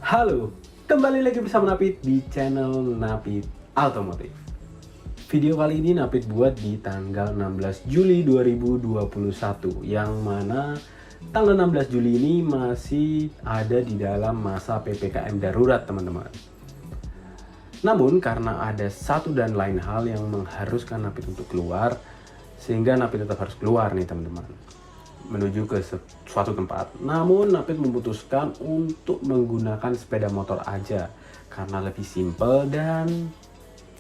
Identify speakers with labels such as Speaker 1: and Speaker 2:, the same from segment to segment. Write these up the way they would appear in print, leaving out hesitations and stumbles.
Speaker 1: Halo, kembali lagi bersama Napit di channel Napit Automotive. Video kali ini Napit buat di tanggal 16 Juli 2021, yang mana tanggal 16 Juli ini masih ada di dalam masa PPKM darurat, teman-teman. Namun karena ada satu dan lain hal yang mengharuskan Napit untuk keluar, sehingga Napit tetap harus keluar nih, teman-teman, menuju ke suatu tempat. Namun Napit memutuskan untuk menggunakan sepeda motor aja karena lebih simple dan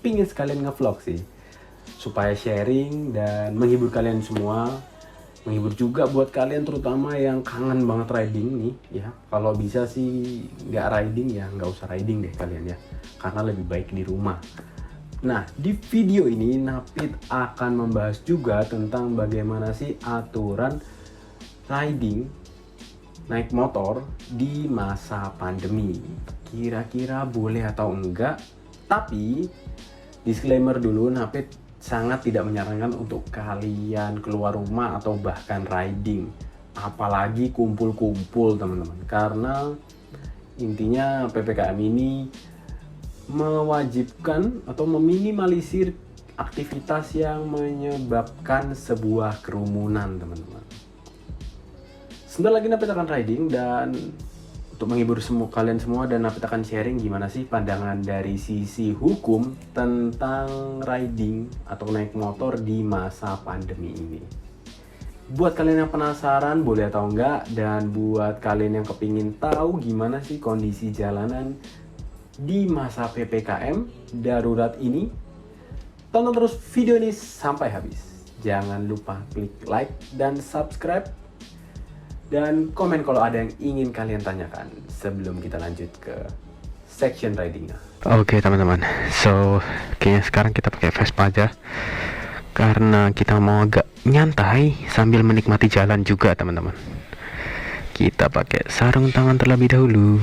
Speaker 1: pingin sekalian ngevlog sih, supaya sharing dan menghibur kalian semua, menghibur juga buat kalian terutama yang kangen banget riding nih ya. Kalau bisa sih nggak riding ya nggak usah riding deh kalian ya, karena lebih baik di rumah. Nah, di video ini Napit akan membahas juga tentang bagaimana sih aturan riding naik motor di masa pandemi. Kira-kira boleh atau enggak? Tapi disclaimer dulu, Napit sangat tidak menyarankan untuk kalian keluar rumah atau bahkan riding, apalagi kumpul-kumpul, teman-teman. Karena intinya PPKM ini mewajibkan atau meminimalisir aktivitas yang menyebabkan sebuah kerumunan, teman-teman. Sebentar lagi Napit akan riding, dan untuk menghibur kalian semua, dan Napit akan sharing gimana sih pandangan dari sisi hukum tentang riding atau naik motor di masa pandemi ini. Buat kalian yang penasaran boleh atau enggak, dan buat kalian yang kepingin tahu gimana sih kondisi jalanan di masa PPKM darurat ini, tonton terus video ini sampai habis. Jangan lupa klik like dan subscribe, dan komen kalau ada yang ingin kalian tanyakan sebelum kita lanjut ke section ridingnya. Oke teman-teman, so kayaknya sekarang kita pakai Vespa aja karena kita mau agak nyantai sambil menikmati jalan juga, teman-teman. Kita pakai sarung tangan terlebih dahulu.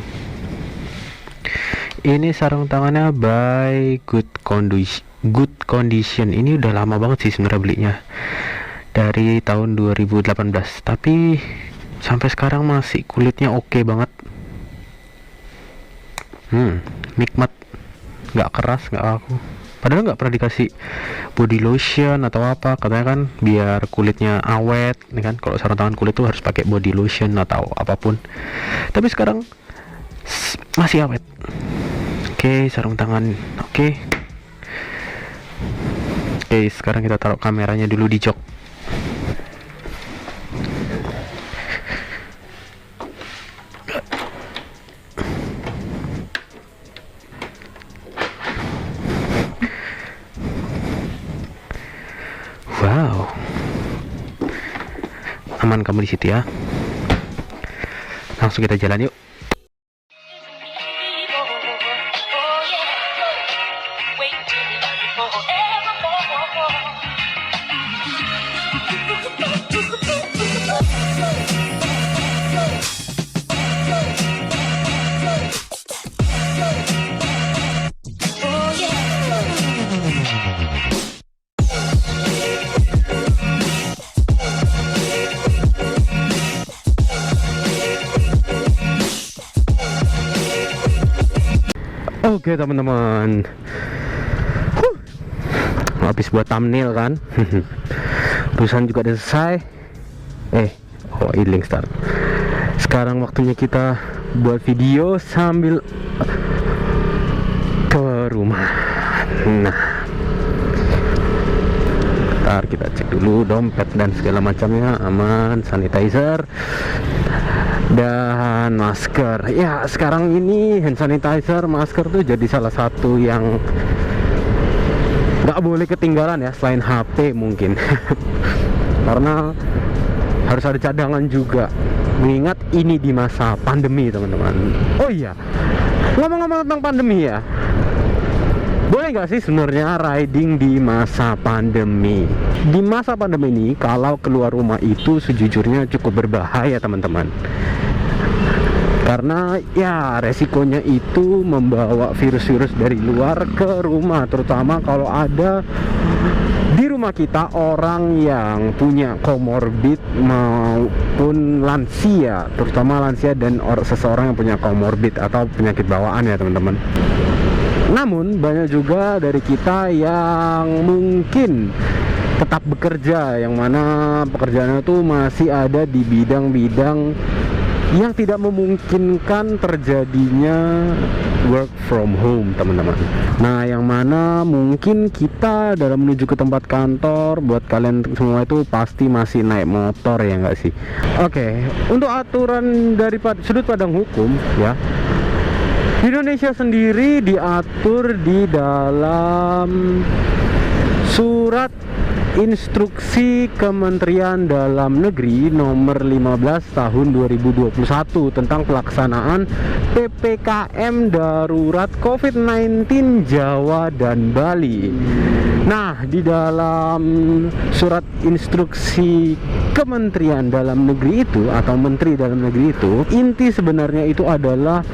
Speaker 1: Ini sarung tangannya by Good Condition. Ini udah lama banget sih sebenarnya belinya, dari tahun 2018, tapi sampai sekarang masih kulitnya oke banget. Nikmat, nggak keras, nggak kaku. Padahal nggak pernah dikasih body lotion atau apa, katanya kan biar kulitnya awet nih kan. Kalau sarung tangan kulit tuh harus pakai body lotion atau apapun, tapi sekarang masih awet. Oke, sarung tangan oke. Oke, sekarang kita taruh kameranya dulu di jok. Wow, aman kamu di situ ya. Langsung kita jalan yuk. Oke teman-teman, habis buat thumbnail kan. Urusan juga udah selesai. Healing start. Sekarang waktunya kita buat video sambil ke rumah. Nah, ntar kita cek dulu dompet dan segala macamnya aman, sanitizer dan masker. Ya, sekarang ini hand sanitizer, masker tuh jadi salah satu yang nggak boleh ketinggalan ya, selain HP mungkin. Karena harus ada cadangan juga, mengingat ini di masa pandemi, teman-teman. Oh iya, ngomong-ngomong tentang pandemi ya, boleh nggak sih sebenarnya riding di masa pandemi? Di masa pandemi ini kalau keluar rumah itu sejujurnya cukup berbahaya, teman-teman. Karena ya resikonya itu membawa virus-virus dari luar ke rumah, terutama kalau ada di rumah terutama kita orang yang punya comorbid maupun lansia, terutama lansia dan seseorang yang punya comorbid atau penyakit bawaan ya teman-teman. Namun banyak juga dari kita yang mungkin tetap bekerja, yang mana pekerjaannya itu masih ada di bidang-bidang yang tidak memungkinkan terjadinya work from home teman-teman. Nah, yang mana mungkin kita dalam menuju ke tempat kantor, buat kalian semua itu pasti masih naik motor ya nggak sih? Oke, untuk aturan dari sudut pandang hukum ya, di Indonesia sendiri diatur di dalam surat Instruksi Kementerian Dalam Negeri nomor 15 tahun 2021 tentang pelaksanaan PPKM darurat COVID-19 Jawa dan Bali. Nah, di dalam surat instruksi Kementerian Dalam Negeri itu atau Menteri Dalam Negeri itu, inti sebenarnya itu adalah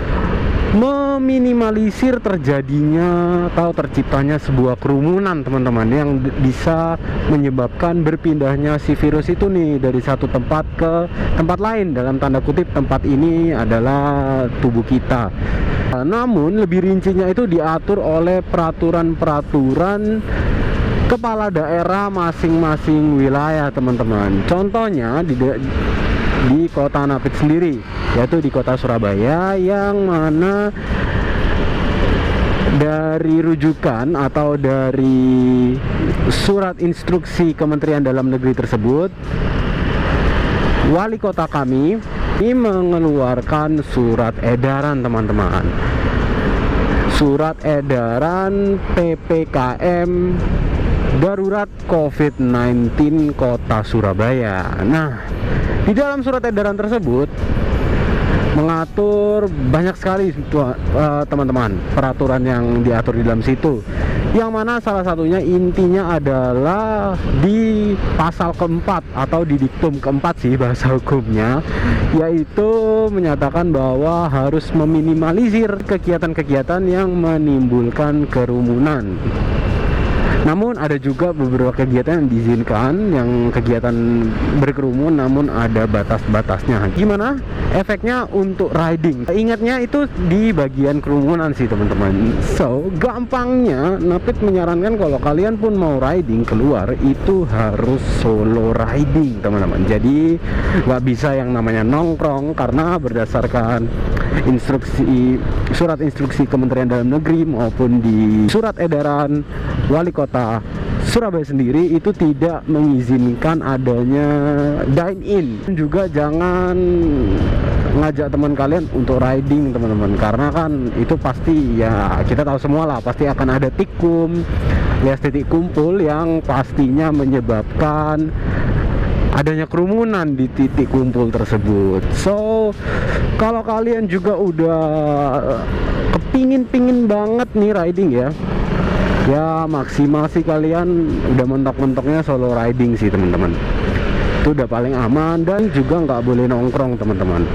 Speaker 1: meminimalisir terjadinya atau terciptanya sebuah kerumunan teman-teman, yang bisa menyebabkan berpindahnya si virus itu nih dari satu tempat ke tempat lain. Dalam tanda kutip, tempat ini adalah tubuh kita. Namun lebih rincinya itu diatur oleh peraturan-peraturan kepala daerah masing-masing wilayah teman-teman. Contohnya di kota Napit sendiri, yaitu di kota Surabaya, yang mana dari rujukan atau dari surat instruksi Kementerian Dalam Negeri tersebut, wali kota kami ini mengeluarkan surat edaran teman-teman, surat edaran PPKM darurat COVID-19 kota Surabaya. Nah, di dalam surat edaran tersebut mengatur banyak sekali teman-teman peraturan yang diatur di dalam situ, yang mana salah satunya intinya adalah di pasal keempat atau di diktum keempat sih bahasa hukumnya, yaitu menyatakan bahwa harus meminimalisir kegiatan-kegiatan yang menimbulkan kerumunan. Namun ada juga beberapa kegiatan yang diizinkan, yang kegiatan berkerumun, namun ada batas-batasnya. Gimana efeknya untuk riding? Ingatnya itu di bagian kerumunan sih teman-teman. So, gampangnya Napit menyarankan kalau kalian pun mau riding keluar itu harus solo riding teman-teman. Jadi nggak bisa yang namanya nongkrong, karena berdasarkan surat instruksi Kementerian Dalam Negeri maupun di surat edaran wali kota Surabaya sendiri itu tidak mengizinkan adanya dine in. Juga jangan ngajak teman kalian untuk riding teman-teman, karena kan itu pasti ya kita tahu semua lah, pasti akan ada tikum alias titik kumpul yang pastinya menyebabkan adanya kerumunan di titik kumpul tersebut. So, kalau kalian juga udah kepingin banget nih riding ya maksimal sih kalian udah mentok-mentoknya solo riding sih teman-teman. Itu udah paling aman, dan juga nggak boleh nongkrong teman-teman,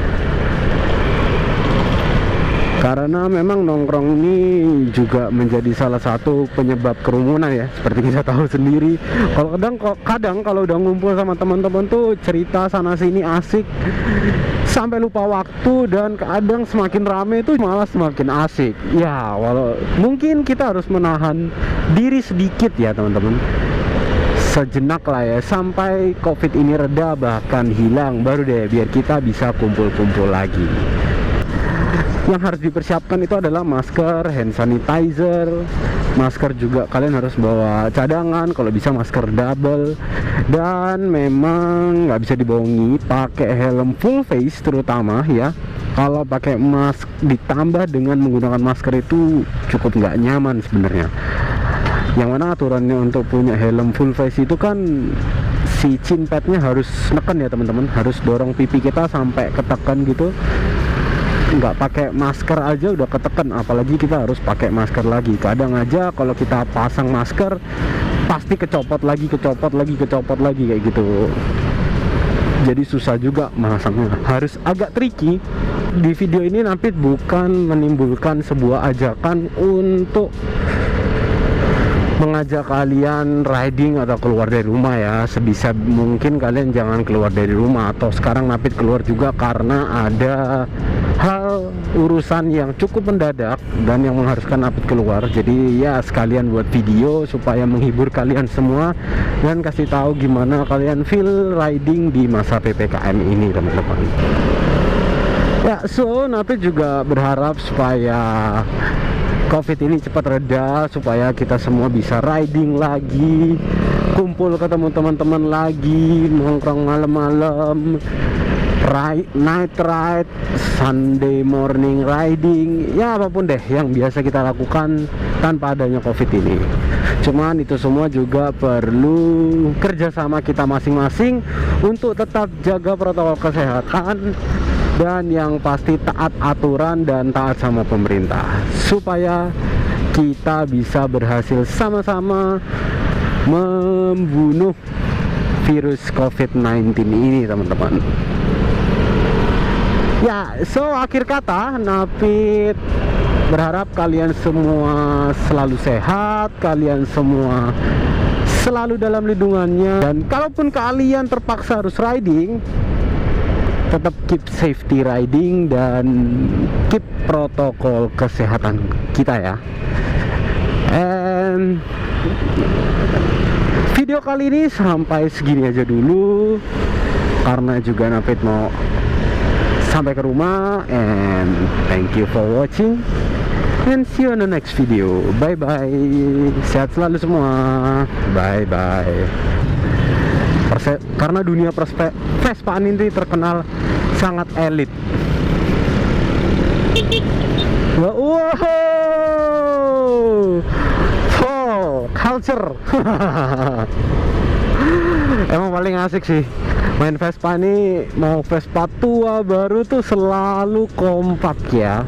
Speaker 1: karena memang nongkrong ini juga menjadi salah satu penyebab kerumunan ya, seperti kita tahu sendiri. Kadang kalau udah ngumpul sama teman-teman tuh cerita sana sini asik sampai lupa waktu, dan kadang semakin rame itu malah semakin asik ya. Walau mungkin kita harus menahan diri sedikit ya teman-teman, sejenak lah ya, sampai COVID ini reda bahkan hilang, baru deh biar kita bisa kumpul-kumpul lagi. Yang harus dipersiapkan itu adalah masker, hand sanitizer. Masker juga kalian harus bawa cadangan, kalau bisa masker double. Dan memang nggak bisa dibohongi, pakai helm full face terutama ya. Kalau pakai mask ditambah dengan menggunakan masker itu cukup nggak nyaman sebenarnya. Yang mana aturannya untuk punya helm full face itu kan si chin padnya harus neken ya teman-teman, harus dorong pipi kita sampai ketekan gitu. Nggak pakai masker aja udah ketekan, apalagi kita harus pakai masker lagi. Kadang aja kalau kita pasang masker pasti kecopot lagi kayak gitu. Jadi susah juga masangnya, harus agak tricky. Di video ini Napit bukan menimbulkan sebuah ajakan untuk mengajak kalian riding atau keluar dari rumah ya. Sebisa mungkin kalian jangan keluar dari rumah, atau sekarang Napit keluar juga karena ada hal urusan yang cukup mendadak dan yang mengharuskan Napit keluar. Jadi ya sekalian buat video supaya menghibur kalian semua dan kasih tahu gimana kalian feel riding di masa PPKM ini, teman-teman. Ya, so Napit juga berharap supaya COVID ini cepat reda, supaya kita semua bisa riding lagi, kumpul ketemu teman-teman lagi, nongkrong malam-malam, night ride, Sunday morning riding, ya apapun deh yang biasa kita lakukan tanpa adanya COVID ini. Cuman itu semua juga perlu kerjasama kita masing-masing untuk tetap jaga protokol kesehatan, dan yang pasti taat aturan dan taat sama pemerintah, supaya kita bisa berhasil sama-sama membunuh virus COVID-19 ini, teman-teman. Ya, so akhir kata Napit berharap kalian semua selalu sehat, kalian semua selalu dalam lindungannya, dan kalaupun kalian terpaksa harus riding, tetap keep safety riding dan keep protokol kesehatan kita ya. And video kali ini sampai segini aja dulu, karena juga Napit mau sampai ke rumah. And thank you for watching and see you on the next video. Bye bye, sehat selalu semua. Bye bye. Karena dunia Vespaan ini terkenal sangat elit. Wow, culture. Emang paling asik sih main Vespa ini. Mau Vespa tua baru tuh selalu kompak ya.